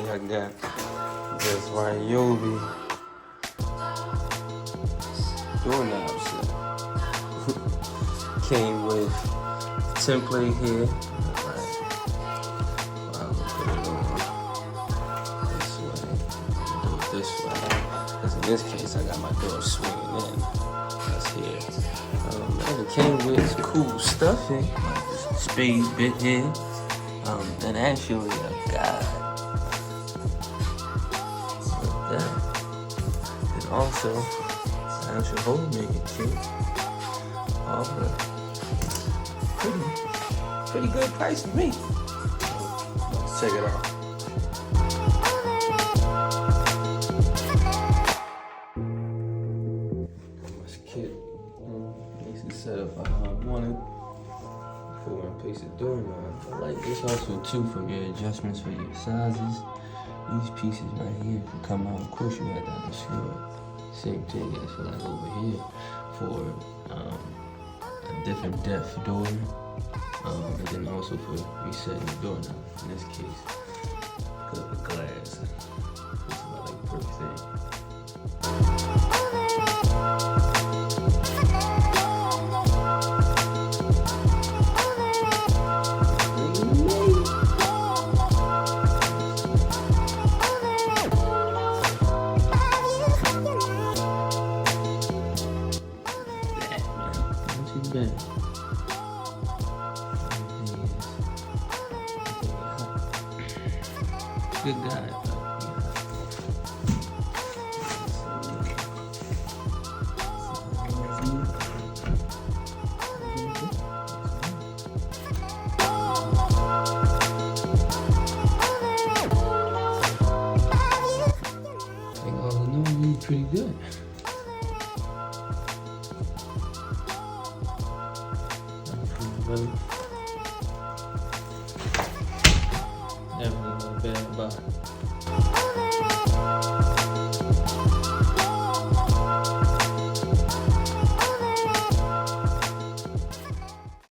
I got this Ryobi doorknob set. Came with template here. Right. I'll put it on this way. Do it this way. Because in this case, I got my door swinging in. That's here. And it came with cool stuffing, like this spade bit here. And actually a guide. Like that. And also, actual hole making kit. All the pretty good price for me. Let's check it out. This kit, basically set up how I want it. For and place the doorknob. I like this also too for your adjustments for your sizes. These pieces right here can come out. Of course, you have to unscrew it. Same thing as for like over here for a different depth door, and then also for resetting the doorknob. In this case, because of the glass, it's about like a perfect thing. Bad. Good guy. I think all in all, he's pretty good. Really?